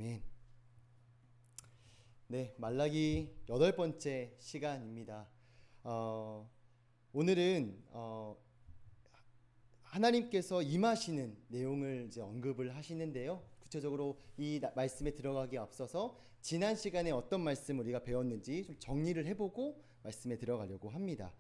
아멘. 네, 말라기 8번째 시간입니다. 오늘은 하나님께서 임하시는 내용을 이제 언급을 하시는데요. 구체적으로 이 말씀에 들어가기 앞서서 지난 시간에 어떤 말씀 우리가 배웠는지 좀 정리를 해보고 말씀에 들어가려고 합니다.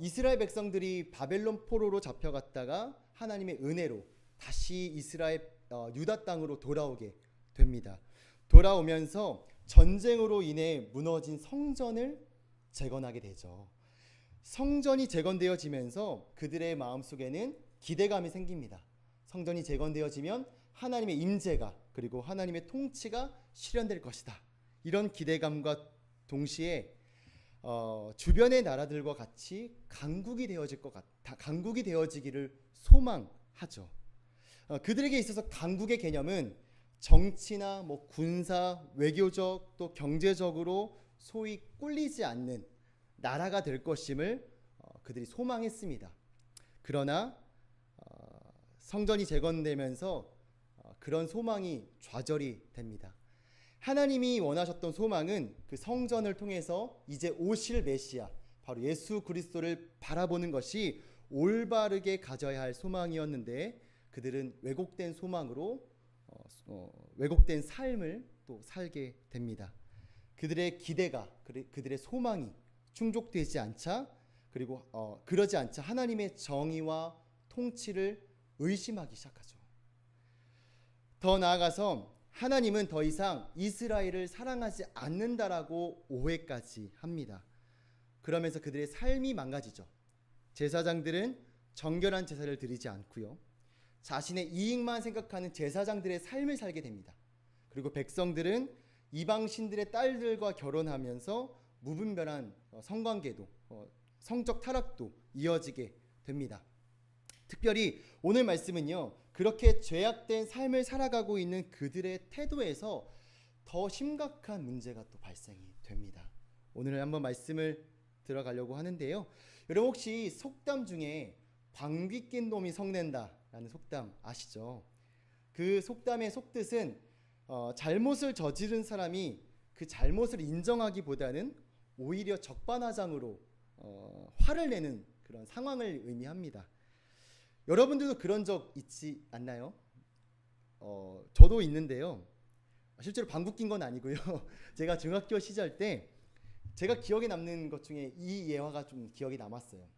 이스라엘 백성들이 바벨론 포로로 잡혀갔다가 하나님의 은혜로 다시 이스라엘 유다 땅으로 돌아오게 됩니다. 돌아오면서 전쟁으로 인해 무너진 성전을 재건하게 되죠. 성전이 재건되어지면서 그들의 마음속에는 기대감이 생깁니다. 성전이 재건되어지면 하나님의 임재가 그리고 하나님의 통치가 실현될 것이다. 이런 기대감과 동시에 주변의 나라들과 같이 강국이 되어지기를 소망하죠. 그들에게 있어서 강국의 개념은 정치나 군사, 외교적 또 경제적으로 소위 꿀리지 않는 나라가 될 것임을 그들이 소망했습니다. 그러나 성전이 재건되면서 그런 소망이 좌절이 됩니다. 하나님이 원하셨던 소망은 그 성전을 통해서 이제 오실 메시아, 바로 예수 그리스도를 바라보는 것이 올바르게 가져야 할 소망이었는데 그들은 왜곡된 소망으로 왜곡된 삶을 또 살게 됩니다. 그들의 기대가, 그들의 소망이 충족되지 않자, 그리고 그러지 않자 하나님의 정의와 통치를 의심하기 시작하죠. 더 나아가서 하나님은 더 이상 이스라엘을 사랑하지 않는다라고 오해까지 합니다. 그러면서 그들의 삶이 망가지죠. 제사장들은 정결한 제사를 드리지 않고요. 자신의 이익만 생각하는 제사장들의 삶을 살게 됩니다. 그리고 백성들은 이방 신들의 딸들과 결혼하면서 무분별한 성관계도 성적 타락도 이어지게 됩니다. 특별히 오늘 말씀은요, 그렇게 죄악된 삶을 살아가고 있는 그들의 태도에서 더 심각한 문제가 또 발생이 됩니다. 오늘 한번 말씀을 들어가려고 하는데요. 여러분 혹시 속담 중에 방귀 낀 놈이 성낸다 라는 속담 아시죠? 그 속담의 속뜻은 잘못을 저지른 사람이 그 잘못을 인정하기보다는 오히려 적반하장으로 화를 내는 그런 상황을 의미합니다. 여러분들도 그런 적 있지 않나요? 저도 있는데요. 실제로 방귀 낀 건 아니고요. 제가 중학교 시절 때 제가 기억에 남는 것 중에 이 예화가 좀 기억에 남았어요.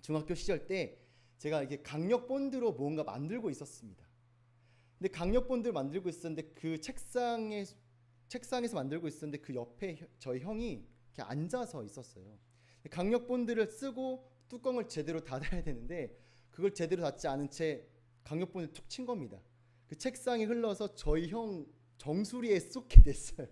중학교 시절 때 제가 이게 강력 본드로 뭔가 만들고 있었습니다. 근데 강력 본드를 만들고 있었는데 그 책상에서 만들고 있었는데 그 옆에 저희 형이 이렇게 앉아서 있었어요. 강력 본드를 쓰고 뚜껑을 제대로 닫아야 되는데 그걸 제대로 닫지 않은 채 강력 본드를 툭 친 겁니다. 그 책상이 흘러서 저희 형 정수리에 쏟게 됐어요.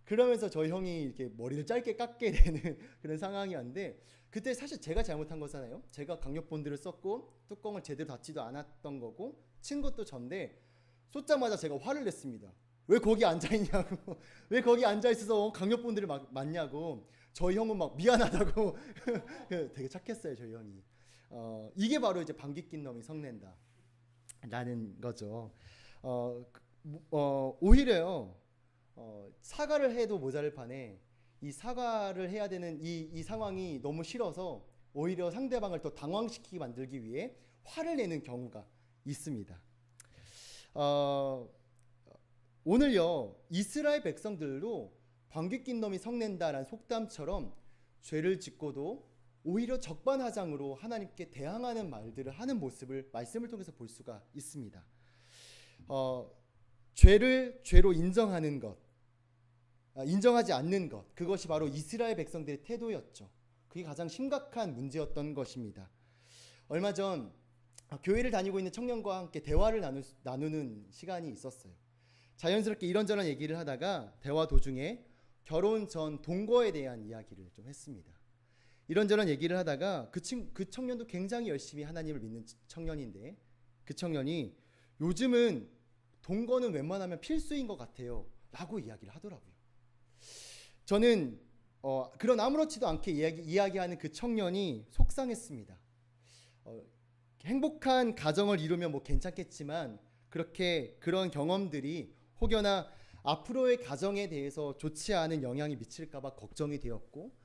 그러면서 저희 형이 이렇게 머리를 짧게 깎게 되는 그런 상황이었는데, 그때 사실 제가 잘못한 거잖아요. 제가 강력 본드를 썼고 뚜껑을 제대로 닫지도 않았던 거고 친 것도 전데, 쏟자마자 제가 화를 냈습니다. 왜 거기 앉아있냐고, 왜 거기 앉아있어서 강력 본드를 맞냐고. 저희 형은 막 미안하다고 되게 착했어요, 저희 형이. 이게 바로 이제 방귀 낀 놈이 성낸다 라는 거죠. 오히려요, 사과를 해도 모자랄 판에 이 사과를 해야 되는 이 상황이 너무 싫어서 오히려 상대방을 더 당황시키게 만들기 위해 화를 내는 경우가 있습니다. 오늘요, 이스라엘 백성들도 방귀 낀 놈이 성낸다라는 속담처럼 죄를 짓고도 오히려 적반하장으로 하나님께 대항하는 말들을 하는 모습을 말씀을 통해서 볼 수가 있습니다. 죄를 죄로 인정하는 것, 인정하지 않는 것, 그것이 바로 이스라엘 백성들의 태도였죠. 그게 가장 심각한 문제였던 것입니다. 얼마 전 교회를 다니고 있는 청년과 함께 대화를 나누는 시간이 있었어요. 자연스럽게 이런저런 얘기를 하다가 대화 도중에 결혼 전 동거에 대한 이야기를 좀 했습니다. 이런저런 얘기를 하다가 그 청년도 굉장히 열심히 하나님을 믿는 청년인데, 그 청년이 요즘은 동거는 웬만하면 필수인 것 같아요 라고 이야기를 하더라고요. 저는 그런 아무렇지도 않게 이야기하는 그 청년이 속상했습니다. 행복한 가정을 이루면 괜찮겠지만 그렇게 그런 경험들이 혹여나 앞으로의 가정에 대해서 좋지 않은 영향이 미칠까 봐 걱정이 되었고,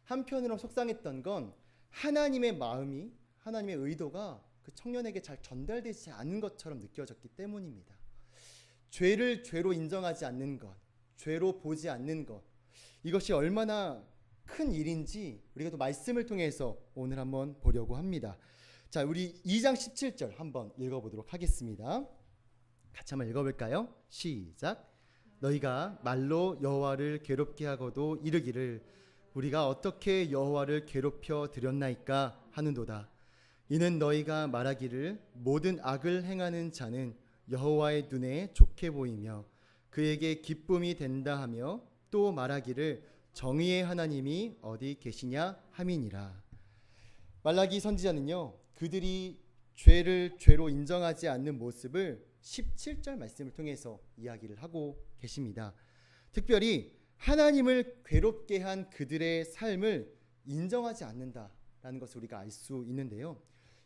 한편으로 속상했던 건 하나님의 마음이, 하나님의 의도가 그 청년에게 잘 전달되지 않은 것처럼 느껴졌기 때문입니다. 죄를 죄로 인정하지 않는 것, 죄로 보지 않는 것, 이것이 얼마나 큰 일인지 우리가 또 말씀을 통해서 오늘 한번 보려고 합니다. 자, 우리 2장 17절 한번 읽어보도록 하겠습니다. 같이 한번 읽어볼까요? 시작. 너희가 말로 여호와를 괴롭게 하고도 이르기를 우리가 어떻게 여호와를 괴롭혀 드렸나이까 하는도다. 이는 너희가 말하기를 모든 악을 행하는 자는 여호와의 눈에 좋게 보이며 그에게 기쁨이 된다 하며 또 말하기를 정의의 하나님이 어디 계시냐 함이니라. 말라기 선지자는요, 그들이 죄를 죄로 인정하지 않는 모습을 17절 말씀을 통해서 이야기를 하고 계십니다. 특별히 하나님을 괴롭게 한 그들의 삶을 인정하지 않는다라는 것을 우리가 알 수 있는데요.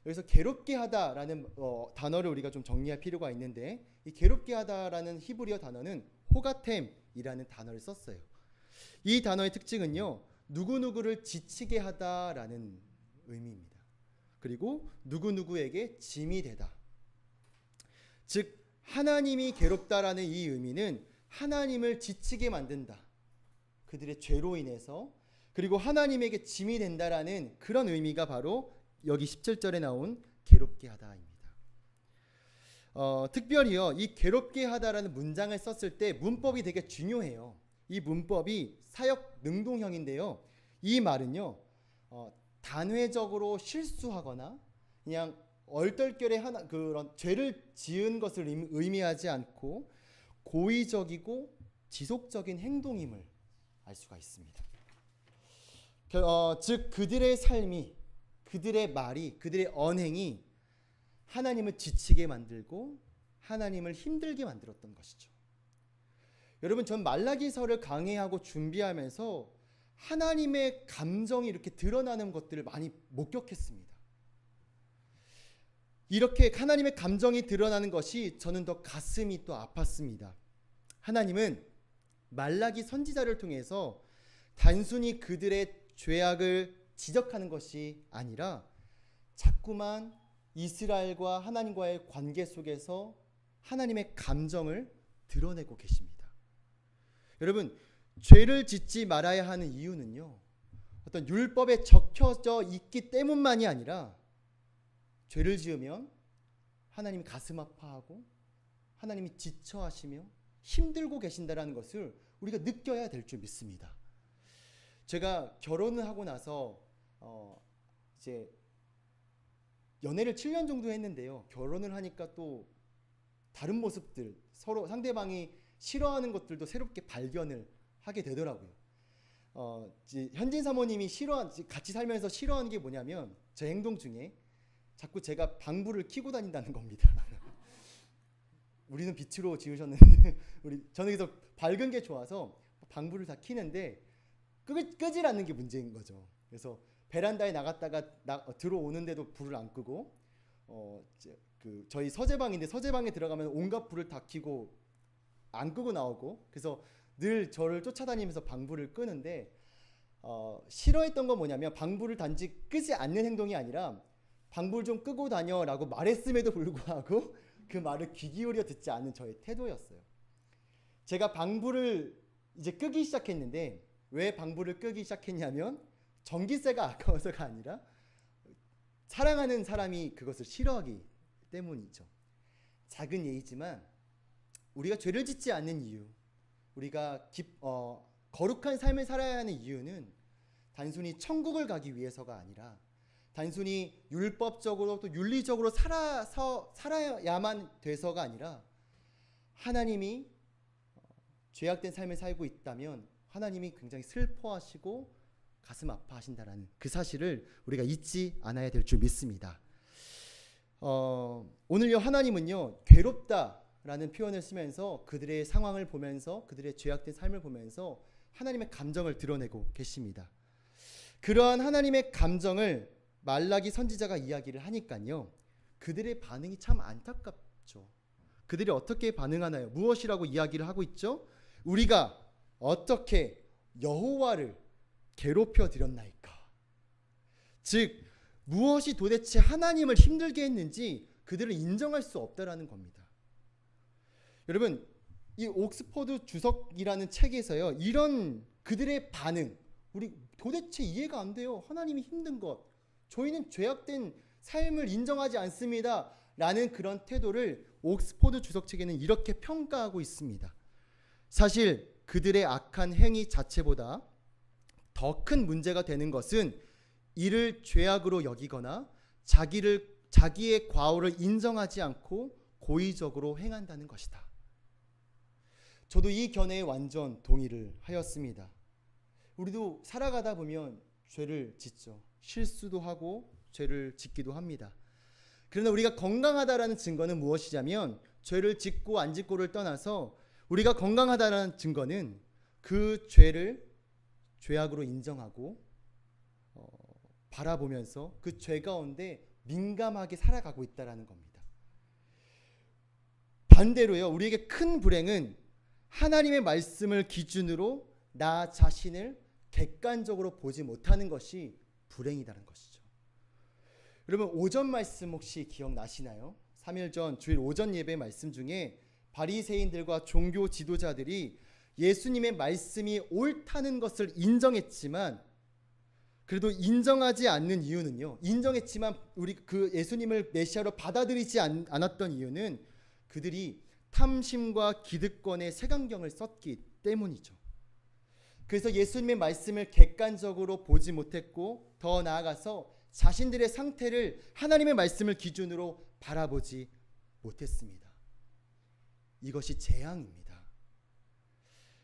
여기서 괴롭게 하다라는 단어를 우리가 좀 정리할 필요가 있는데, 이 괴롭게 하다라는 히브리어 단어는 호가템이라는 단어를 썼어요. 이 단어의 특징은요, 누구누구를 지치게 하다라는 의미입니다. 그리고 누구누구에게 짐이 되다. 즉 하나님이 괴롭다라는 이 의미는 하나님을 지치게 만든다, 그들의 죄로 인해서, 그리고 하나님에게 짐이 된다라는 그런 의미가 바로 여기 17절에 나온 괴롭게 하다입니다. 특별히요, 이 괴롭게 하다라는 문장을 썼을 때 문법이 되게 중요해요. 이 문법이 사역 능동형인데요, 이 말은요, 단회적으로 실수하거나 그냥 얼떨결에 그런 죄를 지은 것을 의미하지 않고 고의적이고 지속적인 행동임을 알 수가 있습니다. 즉 그들의 삶이, 그들의 말이, 그들의 언행이 하나님을 지치게 만들고 하나님을 힘들게 만들었던 것이죠. 여러분, 전 말라기서를 강해하고 준비하면서 하나님의 감정이 이렇게 드러나는 것들을 많이 목격했습니다. 이렇게 하나님의 감정이 드러나는 것이 저는 더 가슴이 또 아팠습니다. 하나님은 말라기 선지자를 통해서 단순히 그들의 죄악을 지적하는 것이 아니라 자꾸만 이스라엘과 하나님과의 관계 속에서 하나님의 감정을 드러내고 계십니다. 여러분, 죄를 짓지 말아야 하는 이유는요, 어떤 율법에 적혀져 있기 때문만이 아니라 죄를 지으면 하나님이 가슴 아파하고 하나님이 지쳐하시며 힘들고 계신다라는 것을 우리가 느껴야 될 줄 믿습니다. 제가 결혼을 하고 나서 이제 연애를 7년 정도 했는데요, 결혼을 하니까 또 다른 모습들, 서로 상대방이 싫어하는 것들도 새롭게 발견을 하게 되더라고요. 현진 사모님이 같이 살면서 싫어하는 게 뭐냐면 제 행동 중에 자꾸 제가 방불을 켜고 다닌다는 겁니다. 우리는 빛으로 지으셨는데 저는 그래서 밝은 게 좋아서 방불을 다 켜는데 끄질 않는 게 문제인 거죠. 그래서 베란다에 나갔다가 들어오는데도 불을 안 끄고, 저희 서재방인데 서재방에 들어가면 온갖 불을 다 켜고 안 끄고 나오고, 그래서 늘 저를 쫓아다니면서 방불을 끄는데, 싫어했던 건 뭐냐면 방불을 단지 끄지 않는 행동이 아니라 방불 좀 끄고 다녀라고 말했음에도 불구하고 그 말을 귀 기울여 듣지 않는 저의 태도였어요. 제가 방불을 이제 끄기 시작했는데, 왜 방불을 끄기 시작했냐면 전기세가 아까워서가 아니라 사랑하는 사람이 그것을 싫어하기 때문이죠. 작은 예이지만 우리가 죄를 짓지 않는 이유, 우리가 거룩한 삶을 살아야 하는 이유는 단순히 천국을 가기 위해서가 아니라 단순히 율법적으로 또 윤리적으로 살아야만 돼서가 아니라 하나님이 죄악된 삶을 살고 있다면 하나님이 굉장히 슬퍼하시고 가슴 아파하신다라는 그 사실을 우리가 잊지 않아야 될 줄 믿습니다. 오늘요, 하나님은요, 괴롭다라는 표현을 쓰면서 그들의 상황을 보면서 그들의 죄악된 삶을 보면서 하나님의 감정을 드러내고 계십니다. 그러한 하나님의 감정을 말라기 선지자가 이야기를 하니까요, 그들의 반응이 참 안타깝죠. 그들이 어떻게 반응하나요? 무엇이라고 이야기를 하고 있죠? 우리가 어떻게 여호와를 괴롭혀 드렸나이까? 즉 무엇이 도대체 하나님을 힘들게 했는지 그들을 인정할 수 없다라는 겁니다. 여러분, 이 옥스퍼드 주석이라는 책에서요, 이런 그들의 반응, 우리 도대체 이해가 안 돼요. 하나님이 힘든 것, 저희는 죄악된 삶을 인정하지 않습니다 라는 그런 태도를 옥스퍼드 주석책에는 이렇게 평가하고 있습니다. 사실 그들의 악한 행위 자체보다 더 큰 문제가 되는 것은 이를 죄악으로 여기거나 자기의 과오를 인정하지 않고 고의적으로 행한다는 것이다. 저도 이 견해에 완전 동의를 하였습니다. 우리도 살아가다 보면 죄를 짓죠. 실수도 하고 죄를 짓기도 합니다. 그러나 우리가 건강하다라는 증거는 무엇이냐면, 죄를 짓고 안 짓고를 떠나서 우리가 건강하다라는 증거는 그 죄를 죄악으로 인정하고 바라보면서 그 죄 가운데 민감하게 살아가고 있다는 겁니다. 반대로요, 우리에게 큰 불행은 하나님의 말씀을 기준으로 나 자신을 객관적으로 보지 못하는 것이 불행이라는 것이죠. 여러분, 오전 말씀 혹시 기억나시나요? 3일 전 주일 오전 예배 말씀 중에 바리새인들과 종교 지도자들이 예수님의 말씀이 옳다는 것을 인정했지만, 그래도 인정하지 않는 이유는요, 인정했지만 우리 그 예수님을 메시아로 받아들이지 않았던 이유는 그들이 탐심과 기득권의 색안경을 썼기 때문이죠. 그래서 예수님의 말씀을 객관적으로 보지 못했고, 더 나아가서 자신들의 상태를 하나님의 말씀을 기준으로 바라보지 못했습니다. 이것이 재앙입니다.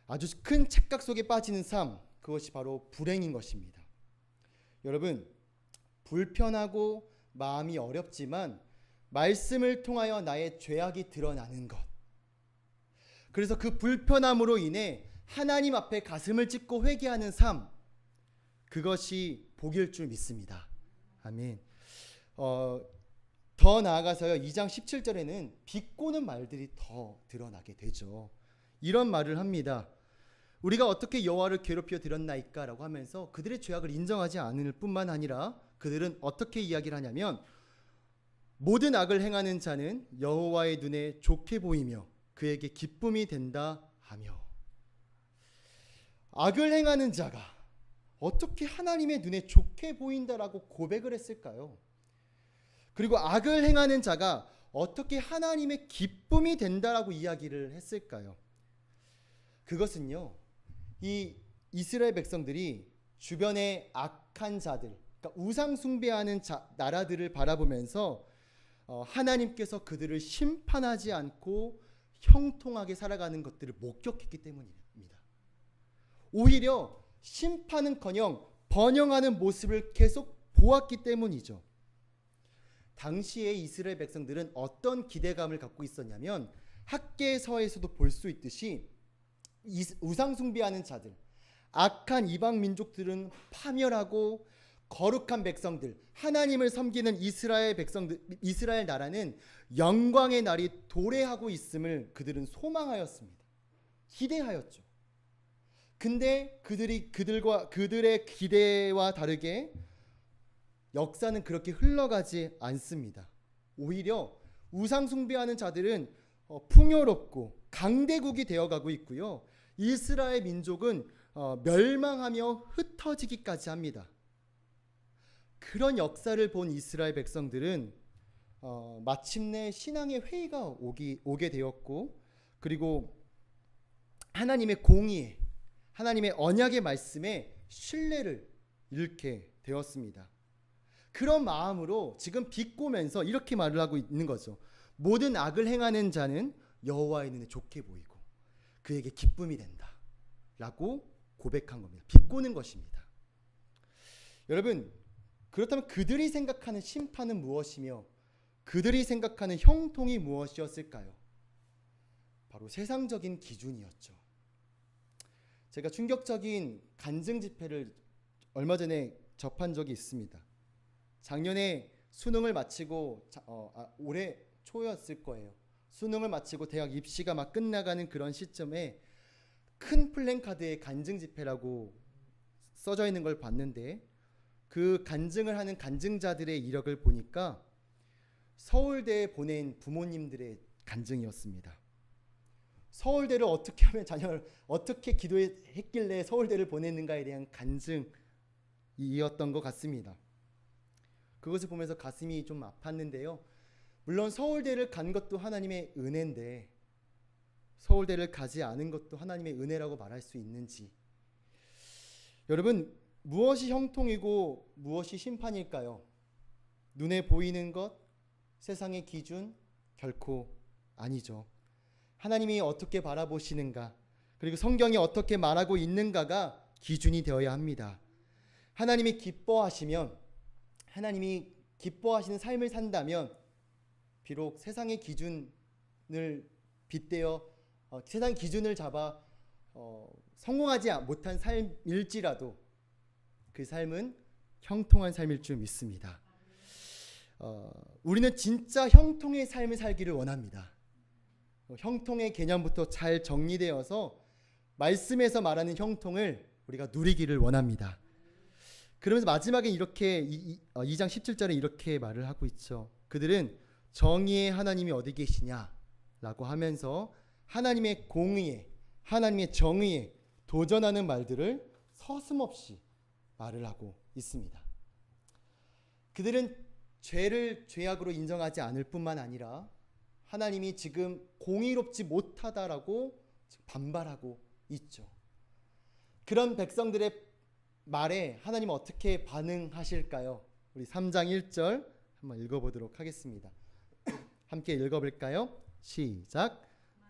아주 큰 착각 속에 빠지는 삶, 그것이 바로 불행인 것입니다. 여러분, 불편하고 마음이 어렵지만 말씀을 통하여 나의 죄악이 드러나는 것, 그래서 그 불편함으로 인해 하나님 앞에 가슴을 찢고 회개하는 삶, 그것이 복일 줄 믿습니다. 아멘. 더 나아가서요, 2장 17절에는 비꼬는 말들이 더 드러나게 되죠. 이런 말을 합니다. 우리가 어떻게 여호와를 괴롭혀 드렸나이까 라고 하면서 그들의 죄악을 인정하지 않을 뿐만 아니라 그들은 어떻게 이야기를 하냐면, 모든 악을 행하는 자는 여호와의 눈에 좋게 보이며 그에게 기쁨이 된다 하며. 악을 행하는 자가 어떻게 하나님의 눈에 좋게 보인다라고 고백을 했을까요? 그리고 악을 행하는 자가 어떻게 하나님의 기쁨이 된다라고 이야기를 했을까요? 그것은요, 이 이스라엘 백성들이 주변의 악한 자들, 그러니까 우상 숭배하는 나라들을 바라보면서 하나님께서 그들을 심판하지 않고 형통하게 살아가는 것들을 목격했기 때문입니다. 오히려 심판은커녕 번영하는 모습을 계속 보았기 때문이죠. 당시의 이스라엘 백성들은 어떤 기대감을 갖고 있었냐면, 학개서에서도 볼 수 있듯이 우상 숭배하는 자들, 악한 이방 민족들은 파멸하고 거룩한 백성들, 하나님을 섬기는 이스라엘 백성들, 이스라엘 나라는 영광의 날이 도래하고 있음을 그들은 소망하였습니다. 기대하였죠. 근데 그들의 기대와 다르게 역사는 그렇게 흘러가지 않습니다. 오히려 우상 숭배하는 자들은 풍요롭고 강대국이 되어가고 있고요, 이스라엘 민족은 멸망하며 흩어지기까지 합니다. 그런 역사를 본 이스라엘 백성들은 마침내 신앙의 회의가 오게 되었고, 그리고 하나님의 공의에, 하나님의 언약의 말씀에 신뢰를 잃게 되었습니다. 그런 마음으로 지금 비꼬면서 이렇게 말을 하고 있는 거죠. 모든 악을 행하는 자는 여호와의 눈에 좋게 보이고 그에게 기쁨이 된다 라고 고백한 겁니다. 비꼬는 것입니다. 여러분, 그렇다면 그들이 생각하는 심판은 무엇이며 그들이 생각하는 형통이 무엇이었을까요? 바로 세상적인 기준이었죠. 제가 충격적인 간증 집회를 얼마 전에 접한 적이 있습니다. 작년에 수능을 마치고 올해 초였을 거예요. 수능을 마치고 대학 입시가 막 끝나가는 그런 시점에 큰 플랜카드에 간증 집회라고 써져 있는 걸 봤는데, 그 간증을 하는 간증자들의 이력을 보니까 서울대에 보낸 부모님들의 간증이었습니다. 서울대를 어떻게 하면 자녀를 어떻게 기도했길래 서울대를 보냈는가에 대한 간증이었던 것 같습니다. 그것을 보면서 가슴이 좀 아팠는데요. 물론 서울대를 간 것도 하나님의 은혜인데 서울대를 가지 않은 것도 하나님의 은혜라고 말할 수 있는지. 여러분, 무엇이 형통이고 무엇이 심판일까요? 눈에 보이는 것, 세상의 기준? 결코 아니죠. 하나님이 어떻게 바라보시는가, 그리고 성경이 어떻게 말하고 있는가가 기준이 되어야 합니다. 하나님이 기뻐하시면, 하나님이 기뻐하시는 삶을 산다면 비록 세상의 기준을 빗대어 세상 기준을 잡아 성공하지 못한 삶일지라도 그 삶은 형통한 삶일 줄 믿습니다. 우리는 진짜 형통의 삶을 살기를 원합니다. 형통의 개념부터 잘 정리되어서 말씀에서 말하는 형통을 우리가 누리기를 원합니다. 그러면서 마지막에 이렇게 2장 17절에 이렇게 말을 하고 있죠. 그들은 정의의 하나님이 어디 계시냐라고 하면서 하나님의 공의에, 하나님의 정의에 도전하는 말들을 서슴없이 말을 하고 있습니다. 그들은 죄를 죄악으로 인정하지 않을 뿐만 아니라 하나님이 지금 공의롭지 못하다라고 반발하고 있죠. 그런 백성들의 말에 하나님은 어떻게 반응하실까요? 우리 3장 1절 한번 읽어보도록 하겠습니다. 함께 읽어볼까요? 시작.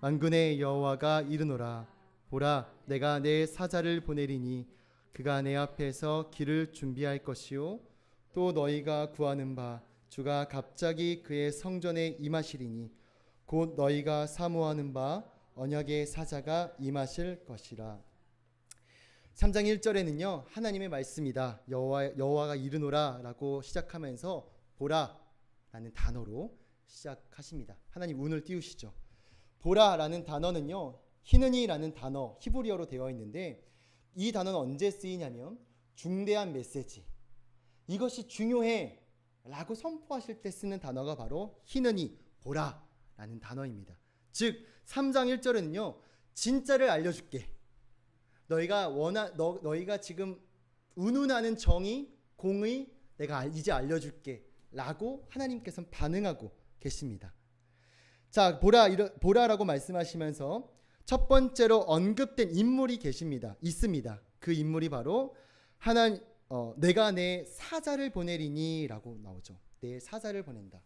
만군의 여호와가 이르노라. 보라, 내가 내 사자를 보내리니 그가 내 앞에서 길을 준비할 것이요 또 너희가 구하는 바 주가 갑자기 그의 성전에 임하시리니 곧 너희가 사모하는 바 언약의 사자가 임하실 것이라. 3장 1절에는요 하나님의 말씀이다. 여호와가 이르노라 라고 시작하면서 보라 라는 단어로 시작하십니다. 하나님 운을 띄우시죠. 보라 라는 단어는요 히느니 라는 단어 히브리어로 되어 있는데, 이 단어는 언제 쓰이냐면 중대한 메시지, 이것이 중요해 라고 선포하실 때 쓰는 단어가 바로 히느니, 보라 라는 단어입니다. 즉 3장 1절에는요 진짜를 알려줄게. 너희가 지금 운운하는 정의, 공의 내가 이제 알려줄게 라고 하나님께서는 반응하고 계십니다. 자, 보라라고 말씀하시면서 첫 번째로 언급된 인물이 있습니다. 그 인물이 바로 내가 내 사자를 보내리니 라고 나오죠. 내 사자를 보낸다.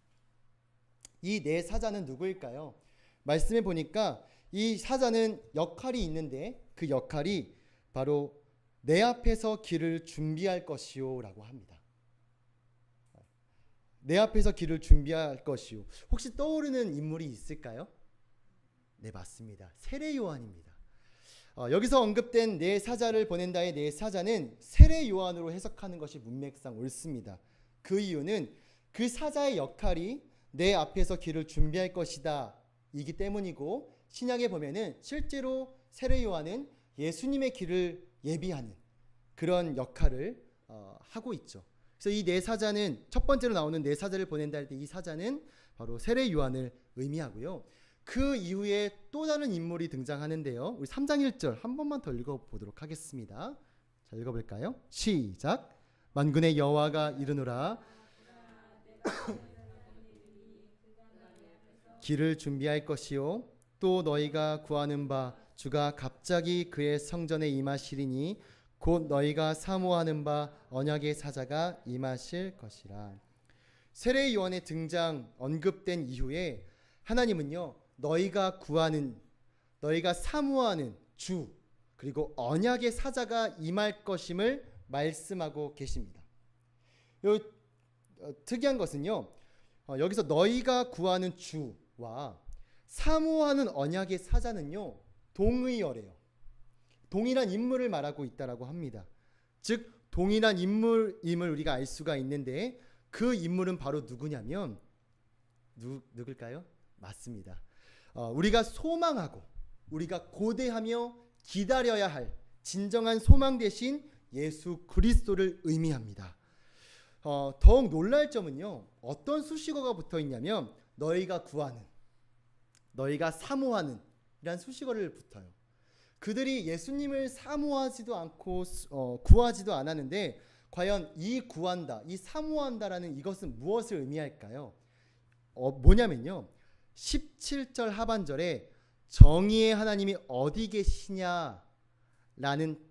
이 내 사자는 누구일까요? 말씀해 보니까 이 사자는 역할이 있는데 그 역할이 바로 내 앞에서 길을 준비할 것이요 라고 합니다. 내 앞에서 길을 준비할 것이요. 혹시 떠오르는 인물이 있을까요? 네, 맞습니다. 세례 요한입니다. 여기서 언급된 내 사자를 보낸다의 내 사자는 세례 요한으로 해석하는 것이 문맥상 옳습니다. 그 이유는 그 사자의 역할이 내 앞에서 길을 준비할 것이다 이기 때문이고, 신약에 보면은 실제로 세례 요한은 예수님의 길을 예비하는 그런 역할을 하고 있죠. 그래서 이 네 사자는 첫 번째로 나오는 네 사자를 보낸다 할 때 이 사자는 바로 세례 요한을 의미하고요. 그 이후에 또 다른 인물이 등장하는데요. 우리 3장 1절 한 번만 더 읽어보도록 하겠습니다. 자, 읽어볼까요? 시작. 만군의 여호와가 이르노라. 길을 준비할 것이요 또 너희가 구하는 바 주가 갑자기 그의 성전에 임하시리니 곧 너희가 사모하는 바 언약의 사자가 임하실 것이라. 세례 요한의 등장 언급된 이후에 하나님은요 너희가 구하는, 너희가 사모하는 주 그리고 언약의 사자가 임할 것임을 말씀하고 계십니다. 특이한 것은요 여기서 너희가 구하는 주와 사모하는 언약의 사자는요 동의어래요. 동일한 인물을 말하고 있다라고 합니다. 즉 동일한 인물임을 우리가 알 수가 있는데 그 인물은 바로 누구냐면 누굴까요? 맞습니다. 우리가 소망하고 우리가 고대하며 기다려야 할 진정한 소망 대신 예수 그리스도를 의미합니다. 더욱 놀랄 점은요, 어떤 수식어가 붙어 있냐면 너희가 구하는, 너희가 사모하는 이란 수식어를 붙어요. 그들이 예수님을 사모하지도 않고 구하지도 않았는데 과연 이 구한다, 이 사모한다라는 이것은 무엇을 의미할까요? 뭐냐면요, 17절 하반절에 정의의 하나님이 어디 계시냐라는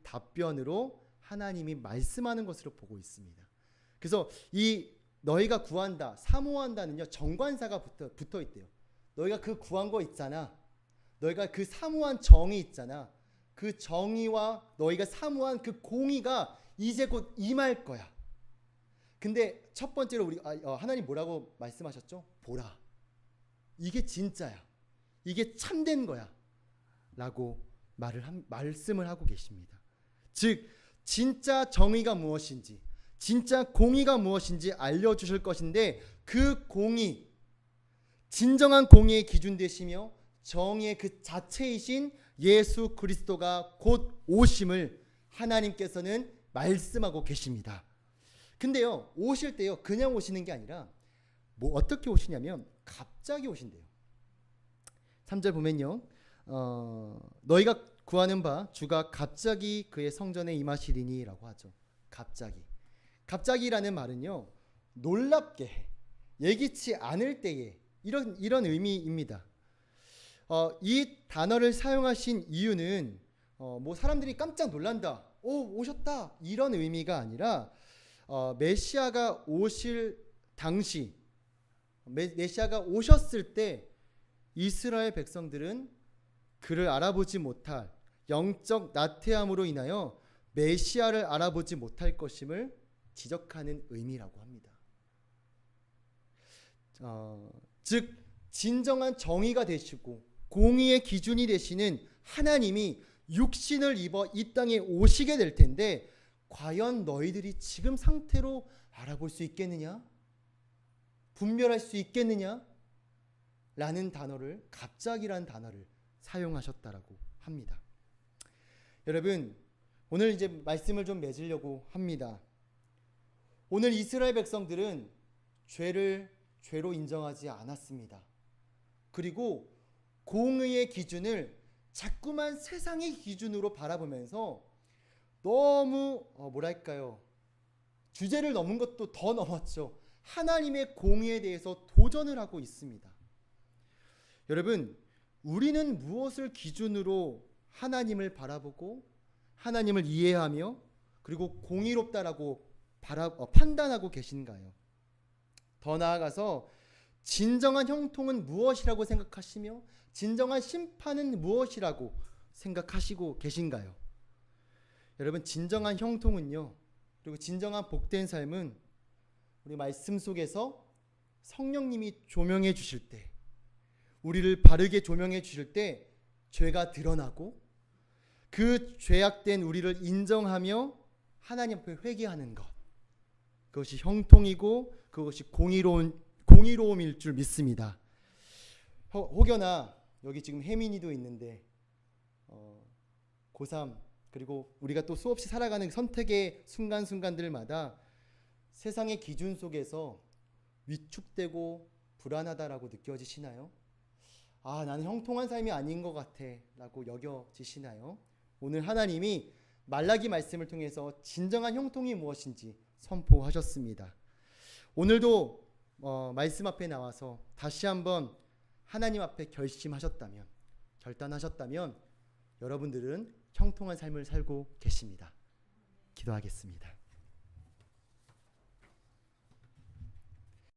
답변으로 하나님이 말씀하는 것으로 보고 있습니다. 그래서 이 너희가 구한다, 사모한다는요, 정관사가 붙어 있대요. 너희가 그 구한 거 있잖아, 너희가 그 사모한 정의 있잖아, 그 정의와 너희가 사모한 그 공의가 이제 곧 임할 거야. 근데 첫 번째로 하나님 뭐라고 말씀하셨죠? 보라, 이게 진짜야, 이게 참된 거야 라고 말씀을 하고 계십니다. 즉 진짜 정의가 무엇인지, 진짜 공의가 무엇인지 알려주실 것인데, 그 공의, 진정한 공의의 기준 되시며 정의의 그 자체이신 예수 그리스도가 곧 오심을 하나님께서는 말씀하고 계십니다. 근데요, 오실 때요, 그냥 오시는 게 아니라 어떻게 오시냐면 갑자기 오신대요. 3절 보면요, 너희가 구하는 바 주가 갑자기 그의 성전에 임하시리니 라고 하죠. 갑자기라는 말은요, 놀랍게 예기치 않을 때에 이런 의미입니다. 이 단어를 사용하신 이유는 뭐 사람들이 깜짝 놀란다, 오셨다 이런 의미가 아니라 메시아가 오실 당시, 메시아가 오셨을 때 이스라엘 백성들은 그를 알아보지 못할 영적 나태함으로 인하여 메시아를 알아보지 못할 것임을 지적하는 의미라고 합니다. 즉 진정한 정의가 되시고 공의의 기준이 되시는 하나님이 육신을 입어 이 땅에 오시게 될 텐데, 과연 너희들이 지금 상태로 알아볼 수 있겠느냐? 분별할 수 있겠느냐? 라는 단어를, 갑자기라는 단어를 사용하셨다라고 합니다. 여러분, 오늘 이제 말씀을 좀 맺으려고 합니다. 오늘 이스라엘 백성들은 죄를 죄로 인정하지 않았습니다. 그리고 공의의 기준을 자꾸만 세상의 기준으로 바라보면서 너무 주제를 넘은 것도 더 넘었죠. 하나님의 공의에 대해서 도전을 하고 있습니다. 여러분, 우리는 무엇을 기준으로 하나님을 바라보고 하나님을 이해하며 그리고 공의롭다라고 판단하고 계신가요? 더 나아가서 진정한 형통은 무엇이라고 생각하시며 진정한 심판은 무엇이라고 생각하시고 계신가요? 여러분, 진정한 형통은요, 그리고 진정한 복된 삶은 우리 말씀 속에서 성령님이 조명해 주실 때, 우리를 바르게 조명해 주실 때 죄가 드러나고 그 죄악된 우리를 인정하며 하나님 앞에 회개하는 것, 그것이 형통이고 그것이 공의로움일 줄 믿습니다. 혹여나 여기 지금 혜민이도 있는데 고3 그리고 우리가 또 수없이 살아가는 선택의 순간순간들마다 세상의 기준 속에서 위축되고 불안하다라고 느껴지시나요? 나는 형통한 삶이 아닌 것 같아 라고 여겨지시나요? 오늘 하나님이 말라기 말씀을 통해서 진정한 형통이 무엇인지 선포하셨습니다. 오늘도 말씀 앞에 나와서 다시 한번 하나님 앞에 결단하셨다면 여러분들은 형통한 삶을 살고 계십니다. 기도하겠습니다.